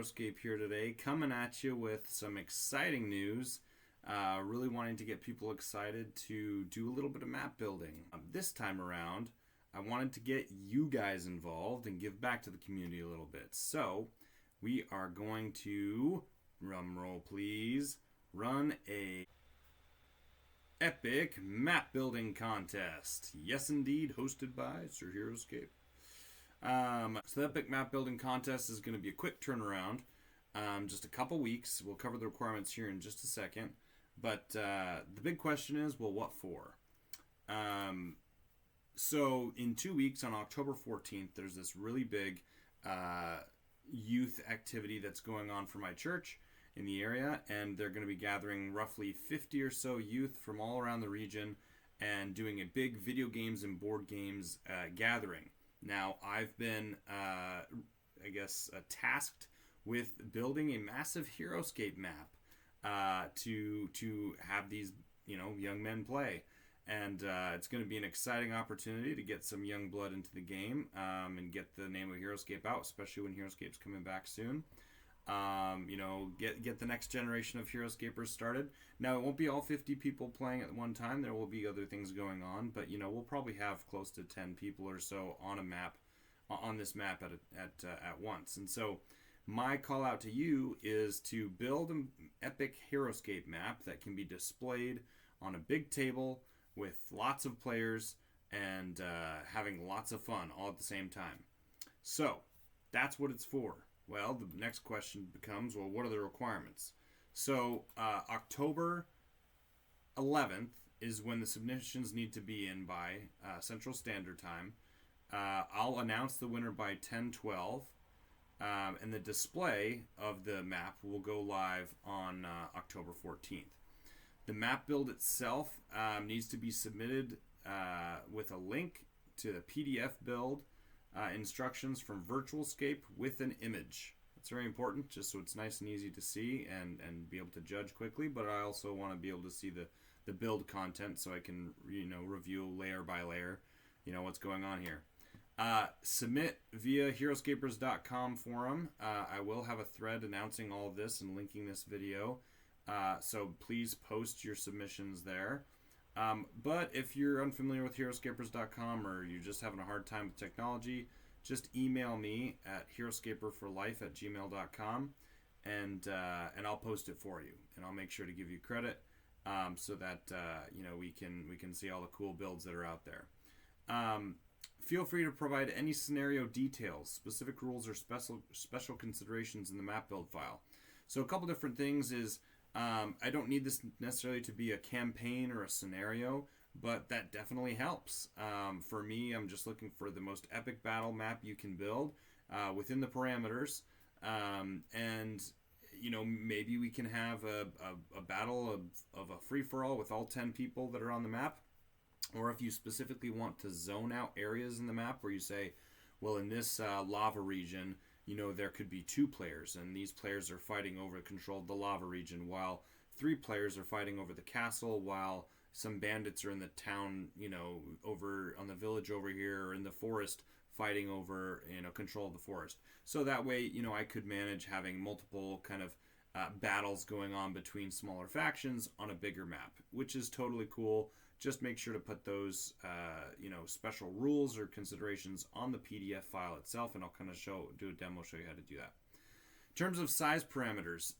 HeroScape here today, coming at you with some exciting news. Really wanting to get people excited to do a little bit of map building. This time around, I wanted to get you guys involved and give back to the community a little bit. So, we are going to, drum roll please, run a epic map building contest. Yes, indeed, hosted by Sir HeroScape. So the epic map building contest is going to be a quick turnaround, just a couple weeks. We'll cover the requirements here in just a second. But the big question is, well, what for? So in 2 weeks, on October 14th, there's this really big youth activity that's going on for my church in the area, and they're going to be gathering roughly 50 or so youth from all around the region and doing a big video games and board games gathering. Now, I've been, tasked with building a massive HeroScape map to have these, young men play. And it's going to be an exciting opportunity to get some young blood into the game and get the name of HeroScape out, especially when HeroScape's coming back soon. Get the next generation of HeroScapers started. Now, it won't be all 50 people playing at one time. There will be other things going on, but we'll probably have close to 10 people or so on a map, on this map at once. And so, my call out to you is to build an epic HeroScape map that can be displayed on a big table with lots of players and having lots of fun all at the same time. So, that's what it's for. Well, the next question becomes, well, what are the requirements? So, October 11th is when the submissions need to be in by Central Standard Time. I'll announce the winner by 10/12, and the display of the map will go live on October 14th. The map build itself needs to be submitted with a link to the PDF build instructions from VirtualScape with an image. That's very important, just so it's nice and easy to see and be able to judge quickly, but I also want to be able to see the build content so I can review layer by layer what's going on here. Submit via HeroScapers.com forum. I will have a thread announcing all of this and linking this video, so please post your submissions there. But if you're unfamiliar with HeroScapers.com or you're just having a hard time with technology, just email me at HeroScaperForLife@gmail.com and I'll post it for you, and I'll make sure to give you credit so that we can see all the cool builds that are out there. Feel free to provide any scenario details, specific rules, or special considerations in the map build file. So a couple different things is, I don't need this necessarily to be a campaign or a scenario, but that definitely helps. For me, I'm just looking for the most epic battle map you can build within the parameters. Maybe we can have a battle of a free-for-all with all 10 people that are on the map. Or if you specifically want to zone out areas in the map where you say, well, in this lava region, there could be 2 players, and these players are fighting over control of the lava region, while 3 players are fighting over the castle, while some bandits are in the town, over on the village over here, or in the forest, fighting over, control of the forest. So that way, I could manage having multiple kind of battles going on between smaller factions on a bigger map, which is totally cool. Just make sure to put those, special rules or considerations on the PDF file itself, and I'll kind of do a demo, show you how to do that. In terms of size parameters,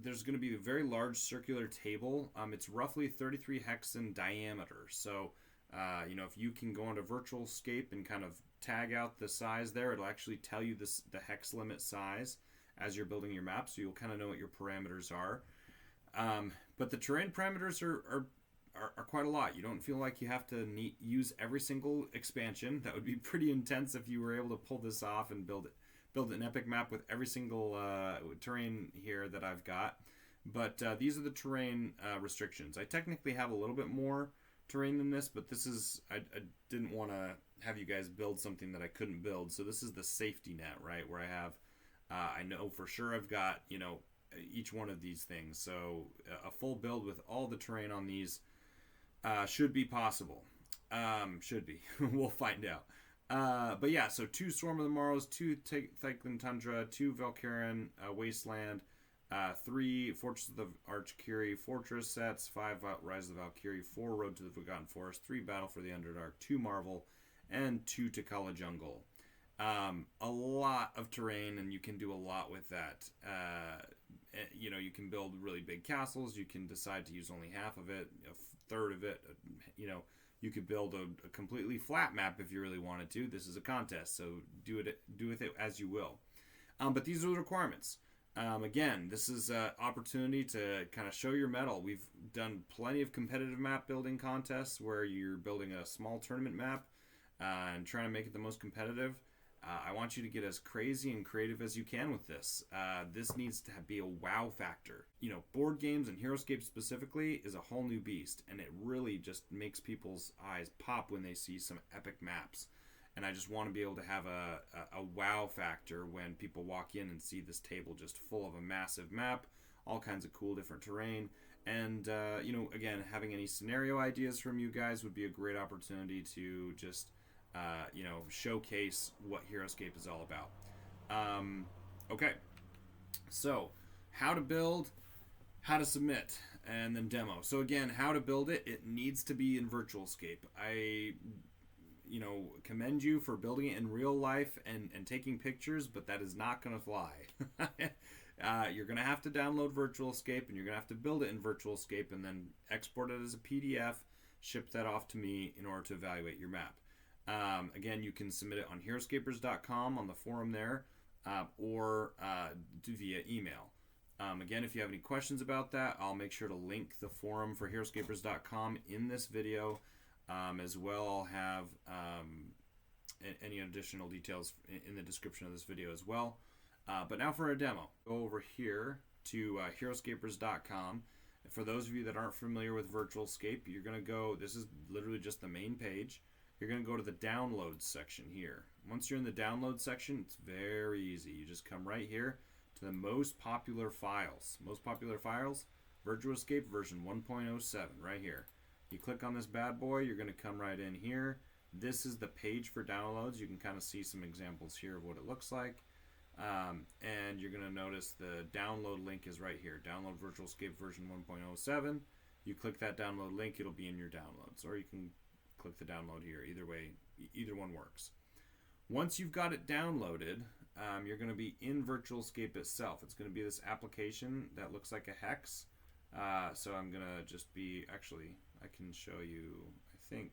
there's going to be a very large circular table. It's roughly 33 hex in diameter. So, if you can go into VirtualScape and kind of tag out the size there, it'll actually tell you the hex limit size as you're building your map, so you'll kind of know what your parameters are. But the terrain parameters are quite a lot. You don't feel like you have to use every single expansion. That would be pretty intense if you were able to pull this off and build an epic map with every single terrain here that I've got. But these are the terrain restrictions. I technically have a little bit more terrain than this, but I didn't want to have you guys build something that I couldn't build. So this is the safety net, right? Where I have, I know for sure I've got, each one of these things. So a full build with all the terrain on these should be possible. Should be. We'll find out. But yeah, so 2 Storm of the Morrows, 2 Thaiklan Tundra, 2 Valkyrian Wasteland, 3 Fortress of the Archkiri Fortress sets, 5 Rise of the Valkyrie, 4 Road to the Forgotten Forest, 3 Battle for the Underdark, 2 Marvel, and 2 Takala Jungle. A lot of terrain, and you can do a lot with that. You can build really big castles. You can decide to use only half of it, a third of it. You could build a completely flat map if you really wanted to. This is a contest, so do with it as you will. But these are the requirements. Again, this is an opportunity to kind of show your mettle. We've done plenty of competitive map building contests where you're building a small tournament map and trying to make it the most competitive. I want you to get as crazy and creative as you can with this. This needs to be a wow factor. Board games and HeroScape specifically is a whole new beast, and it really just makes people's eyes pop when they see some epic maps. And I just want to be able to have a wow factor when people walk in and see this table just full of a massive map, all kinds of cool different terrain. And, again, having any scenario ideas from you guys would be a great opportunity to just showcase what HeroScape is all about. Okay, so how to build, how to submit, and then demo. So again, how to build it, it needs to be in VirtualScape. I commend you for building it in real life and taking pictures, but that is not going to fly. You're going to have to download VirtualScape, and you're going to have to build it in VirtualScape and then export it as a PDF, ship that off to me in order to evaluate your map. Again, you can submit it on HeroScapers.com on the forum there, or via email. Again, if you have any questions about that, I'll make sure to link the forum for HeroScapers.com in this video. As well, I'll have any additional details in the description of this video as well. But now for a demo. Go over here to HeroScapers.com. For those of you that aren't familiar with VirtualScape, you're going to go, this is literally just the main page. You're going to go to the downloads section here. Once you're in the download section, it's very easy. You just come right here to the most popular files. Most popular files, VirtualScape version 1.07 right here. You click on this bad boy, you're going to come right in here. This is the page for downloads. You can kind of see some examples here of what it looks like. And you're going to notice the download link is right here. Download VirtualScape version 1.07. You click that download link, it'll be in your downloads. Or you can click the download here. Either way, either one works. Once you've got it downloaded, you're going to be in VirtualScape itself. It's going to be this application that looks like a hex. So I'm going to just be, actually, I can show you, I think,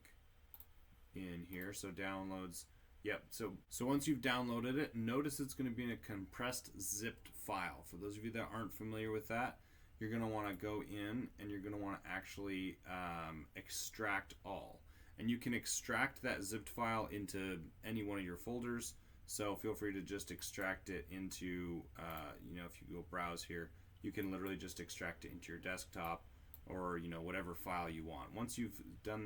in here. So downloads. Yep. So once you've downloaded it, notice it's going to be in a compressed zipped file. For those of you that aren't familiar with that, you're going to want to go in and you're going to want to actually extract all. And you can extract that zipped file into any one of your folders. So feel free to just extract it into, if you go browse here, you can literally just extract it into your desktop or, whatever file you want. Once you've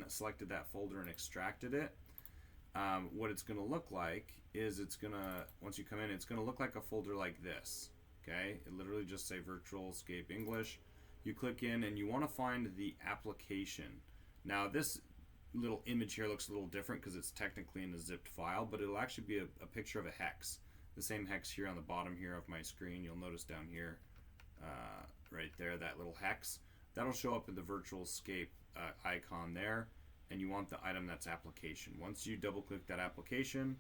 selected that folder and extracted it, what it's going to look like is once you come in, it's going to look like a folder like this. Okay, it literally just say VirtualScape English. You click in and you want to find the application. Now this little image here looks a little different because it's technically in a zipped file, but it'll actually be a picture of a hex. The same hex here on the bottom here of my screen. You'll notice down here, right there, that little hex. That'll show up in the VirtualScape icon there, and you want the item that's application. Once you double click that application,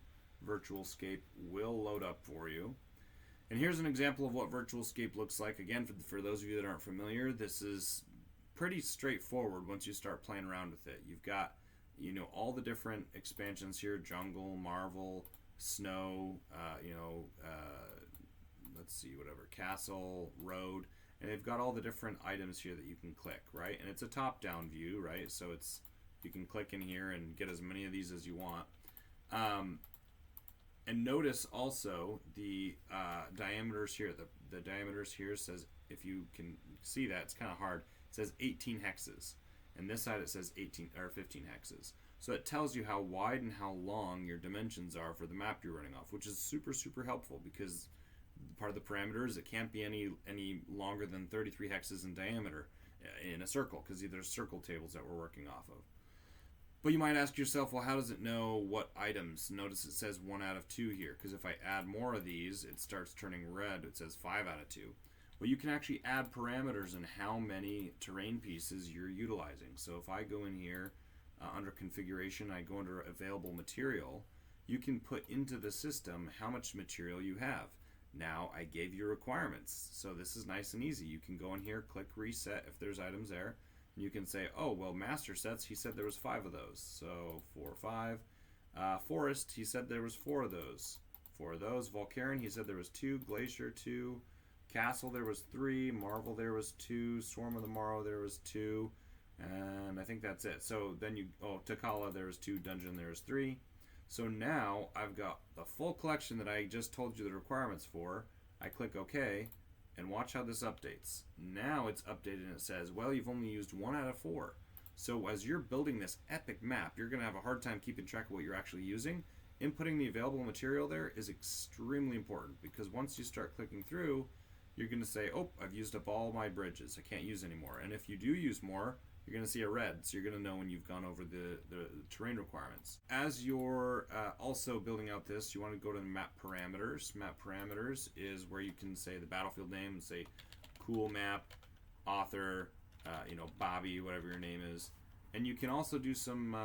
VirtualScape will load up for you. And here's an example of what VirtualScape looks like. Again, for those of you that aren't familiar, this is pretty straightforward once you start playing around with it. You've got, all the different expansions here: jungle, Marvel, snow, let's see, whatever, castle, road, and they've got all the different items here that you can click, right? And it's a top-down view, right? So you can click in here and get as many of these as you want. And notice also the diameters here. The diameters here says, if you can see that, it's kind of hard. It says 18 hexes, and this side it says 18 or 15 hexes. So it tells you how wide and how long your dimensions are for the map you're running off, which is super, super helpful because part of the parameter is it can't be any longer than 33 hexes in diameter in a circle, because these are circle tables that we're working off of. But you might ask yourself, well, how does it know what items? Notice it says 1 out of 2 here, because if I add more of these, it starts turning red. It says 5 out of 2. Well, you can actually add parameters in how many terrain pieces you're utilizing. So if I go in here under configuration, I go under available material, you can put into the system how much material you have. Now I gave you requirements, so this is nice and easy. You can go in here, click reset if there's items there. You can say, oh, well, master sets, he said there was 5 of those. So 4, 5. Forest, he said there was 4 of those. 4 of those. Volcarian, he said there was 2. Glacier, 2. Castle, there was 3. Marvel, there was 2. Swarm of the Morrow, there was 2. And I think that's it. So then Takala, there was 2. Dungeon, there was 3. So now I've got the full collection that I just told you the requirements for. I click OK. And watch how this updates. Now it's updated and it says, well, you've only used 1 out of 4. So as you're building this epic map, you're going to have a hard time keeping track of what you're actually using. Inputting the available material there is extremely important, because once you start clicking through, you're going to say, oh, I've used up all my bridges. I can't use anymore. And if you do use more, you're going to see a red. So you're going to know when you've gone over the terrain requirements. As you're also building out this, you want to go to the map parameters. Map parameters is where you can say the battlefield name and say cool map, author, Bobby, whatever your name is. And you can also do some,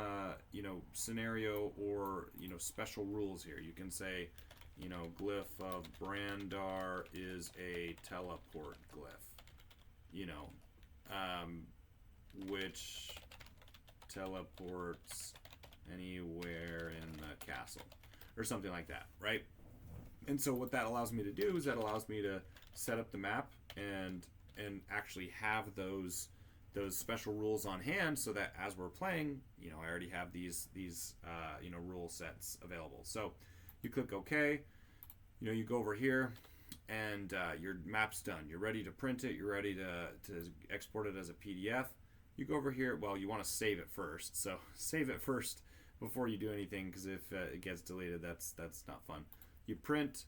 scenario or, special rules here. You can say, glyph of Brandar is a teleport glyph. Which teleports anywhere in the castle, or something like that, right? And so what that allows me to do is that allows me to set up the map and actually have those special rules on hand, so that as we're playing, I already have these rule sets available. So you click OK. You go over here, and your map's done. You're ready to print it. You're ready to export it as a PDF. You go over here. Well, you want to save it first. So save it first before you do anything, because if it gets deleted, that's not fun. You print.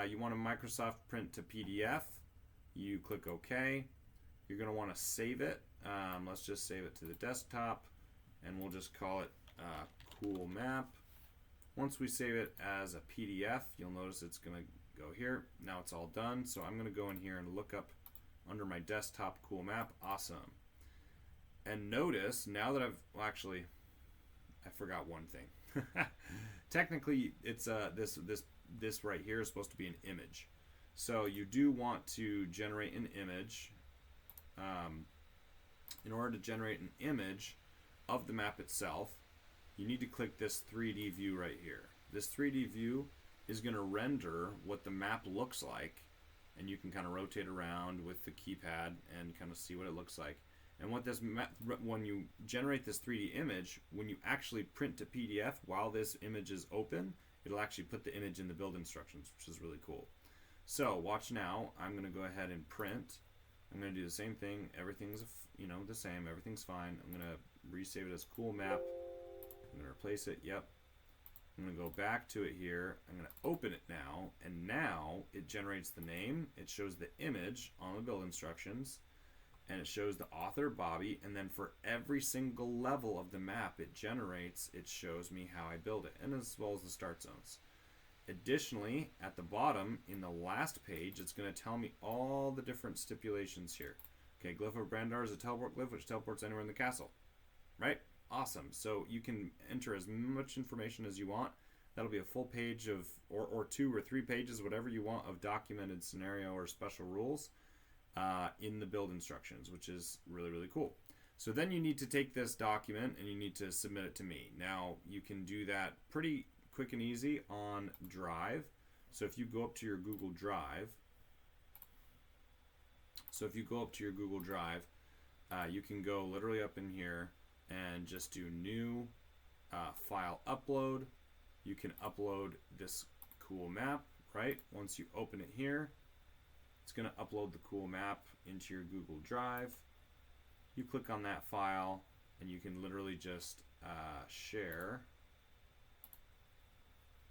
You want a Microsoft print to PDF. You click OK. You're going to want to save it. Let's just save it to the desktop, and we'll just call it cool map. Once we save it as a PDF, you'll notice it's going to go here. Now it's all done. So I'm going to go in here and look up under my desktop cool map. Awesome. And notice now that I forgot one thing. Technically, it's this right here is supposed to be an image. So you do want to generate an image. In order to generate an image of the map itself, you need to click this 3D view right here. This 3D view is going to render what the map looks like, and you can kind of rotate around with the keypad and kind of see what it looks like. And what this when you generate this 3D image, when you actually print to PDF while this image is open, it'll actually put the image in the build instructions, which is really cool. So watch now. I'm going to go ahead and print. I'm going to do the same thing. Everything's the same. Everything's fine. I'm going to resave it as cool map. I'm going to replace it. Yep. I'm going to go back to it here. I'm going to open it now, and now it generates the name. It shows the image on the build instructions, and it shows the author, Bobby, and then for every single level of the map it generates, it shows me how I build it, and as well as the start zones. Additionally, at the bottom, in the last page, it's going to tell me all the different stipulations here. Okay, Glyph of Brandar is a teleport glyph, which teleports anywhere in the castle. Right? Awesome. So you can enter as much information as you want. That'll be a full page of, or 2 or 3 pages, whatever you want, of documented scenario or special rules in the build instructions, which is really, really cool. So then you need to take this document and you need to submit it to me. Now, you can do that pretty quick and easy on Drive. So if you go up to your Google Drive, you can go literally up in here and just do new file upload. You can upload this cool map, right? Once you open it here, it's going to upload the cool map into your Google Drive. You click on that file and you can literally just share.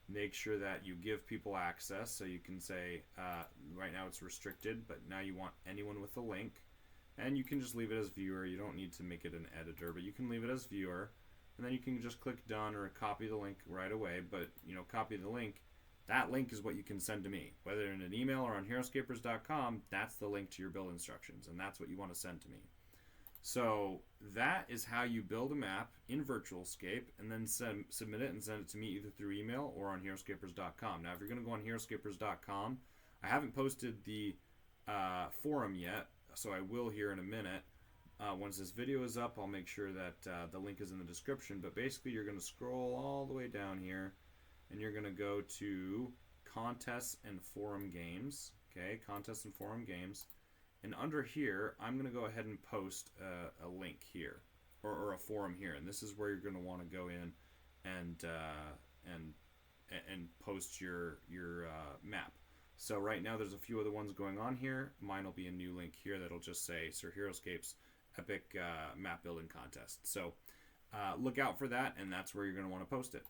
Make sure that you give people access, so you can say right now it's restricted, but now you want anyone with a link, and you can just leave it as viewer. You don't need to make it an editor, but you can leave it as viewer. and then you can just click done or copy the link right away. But copy the link. That link is what you can send to me, whether in an email or on heroescapers.com. That's the link to your build instructions, and that's what you want to send to me. So that is how you build a map in VirtualScape and then submit it and send it to me either through email or on heroescapers.com. Now, if you're going to go on heroescapers.com, I haven't posted the forum yet, so I will here in a minute. Once this video is up, I'll make sure that the link is in the description. But basically, you're going to scroll all the way down here, and you're going to go to Contests and Forum Games. Okay, Contests and Forum Games. And under here, I'm going to go ahead and post a link here, or a forum here. And this is where you're going to want to go in and post your map. So right now, there's a few other ones going on here. Mine will be a new link here that'll just say Sir Heroescape's Epic Map Building Contest. So look out for that, and that's where you're going to want to post it.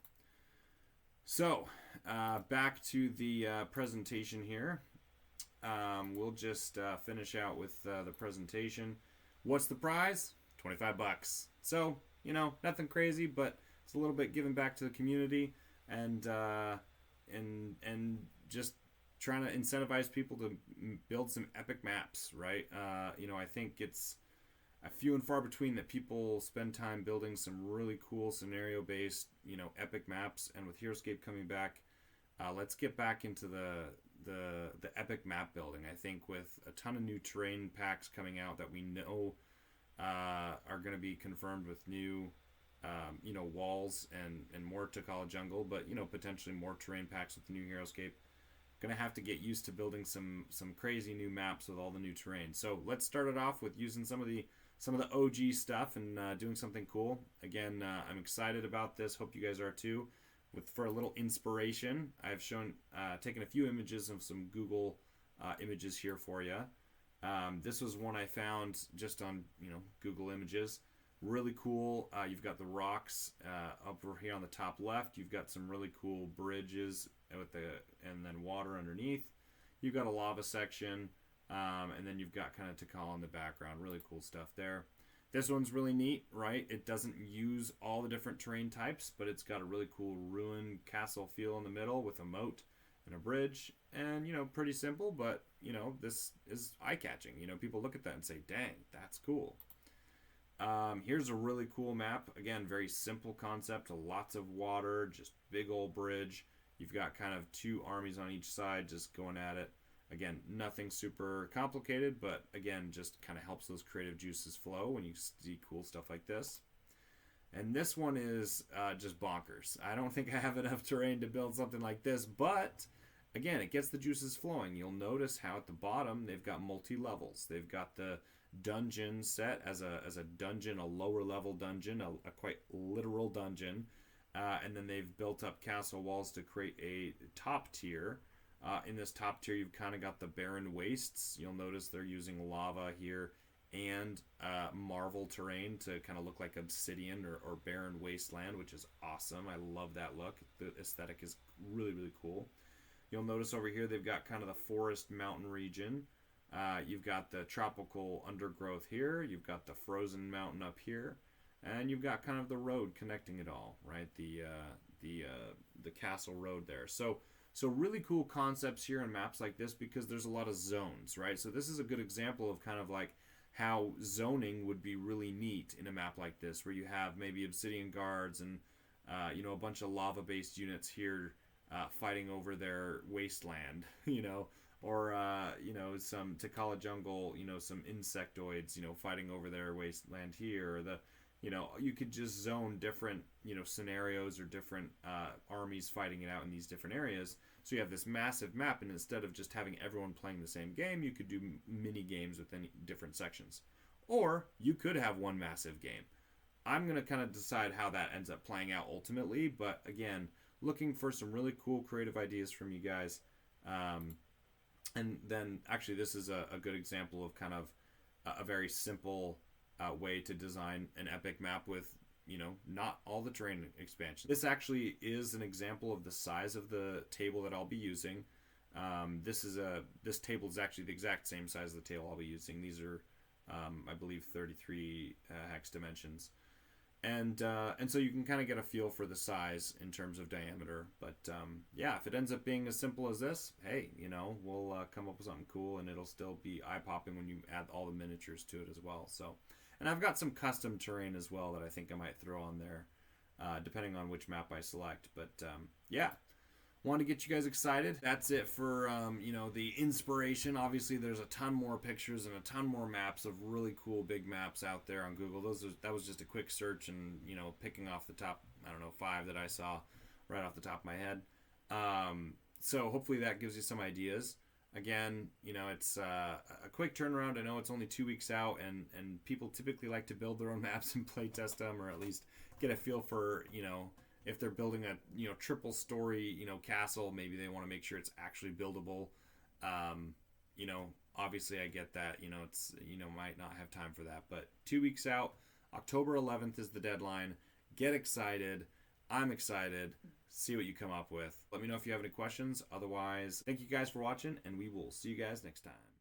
So back to the presentation here. We'll just finish out with the presentation. What's the prize? $25. So, nothing crazy, but it's a little bit giving back to the community and just trying to incentivize people to build some epic maps, right? I think it's a few and far between that people spend time building some really cool scenario-based, epic maps. And with Heroescape coming back, let's get back into the epic map building. I think with a ton of new terrain packs coming out that we know are going to be confirmed with new walls and more Takala Jungle, but potentially more terrain packs with the new Heroescape. Gonna have to get used to building some crazy new maps with all the new terrain. So let's start it off with using some of the OG stuff and doing something cool. Again, I'm excited about this. Hope you guys are too. For a little inspiration, I've taken a few images of some Google images here for you. This was one I found just on Google Images. Really cool. You've got the rocks over here on the top left. You've got some really cool bridges and then water underneath. You've got a lava section, and then you've got kind of Tikal in the background. Really cool stuff there. This one's really neat, right? It doesn't use all the different terrain types, but it's got a really cool ruin castle feel in the middle with a moat and a bridge. And, pretty simple, but, this is eye-catching. People look at that and say, dang, that's cool. Here's a really cool map. Again, very simple concept. Lots of water, just big old bridge. You've got kind of two armies on each side just going at it. Again, nothing super complicated, but again, just kind of helps those creative juices flow when you see cool stuff like this. And this one is just bonkers. I don't think I have enough terrain to build something like this, but again, it gets the juices flowing. You'll notice how at the bottom they've got multi-levels. They've got the dungeon set as a dungeon, a lower level dungeon, a quite literal dungeon. And then they've built up castle walls to create a top tier. In this top tier, you've kind of got the barren wastes. You'll notice they're using lava here and marvel terrain to kind of look like obsidian or barren wasteland, which is awesome. I love that look. The aesthetic is really, really cool. You'll notice over here they've got kind of the forest mountain region. You've got the tropical undergrowth here. You've got the frozen mountain up here. And you've got kind of the road connecting it all, right? The castle road there. So really cool concepts here in maps like this because there's a lot of zones, right? So this is a good example of kind of like how zoning would be really neat in a map like this, where you have maybe obsidian guards and a bunch of lava-based units here fighting over their wasteland, or some Takala Jungle, some insectoids, fighting over their wasteland here, or you could just zone different, scenarios or different armies fighting it out in these different areas. So you have this massive map, and instead of just having everyone playing the same game, you could do mini games within different sections. Or you could have one massive game. I'm going to kind of decide how that ends up playing out ultimately, but again, looking for some really cool creative ideas from you guys. And then actually this is a good example of kind of a very simple way to design an epic map with not all the terrain expansion. This actually is an example of the size of the table that I'll be using. This table is actually the exact same size as the table I'll be using. These are I believe 33 hex dimensions. And so you can kind of get a feel for the size in terms of diameter. But yeah, if it ends up being as simple as this, hey, we'll come up with something cool, and it'll still be eye popping when you add all the miniatures to it as well. So, and I've got some custom terrain as well that I think I might throw on there, depending on which map I select. But yeah, wanted to get you guys excited. That's it for the inspiration. Obviously, there's a ton more pictures and a ton more maps of really cool big maps out there on Google. That was just a quick search, and picking off the top, I don't know, 5 that I saw right off the top of my head. So hopefully that gives you some ideas. Again, it's a quick turnaround. I know it's only 2 weeks out, and people typically like to build their own maps and play test them, or at least get a feel for if they're building a triple story castle, maybe they want to make sure it's actually buildable. Obviously I get that it's might not have time for that, but 2 weeks out, October 11th is the deadline. Get excited. I'm excited. See what you come up with. Let me know if you have any questions. Otherwise, thank you guys for watching, and we will see you guys next time.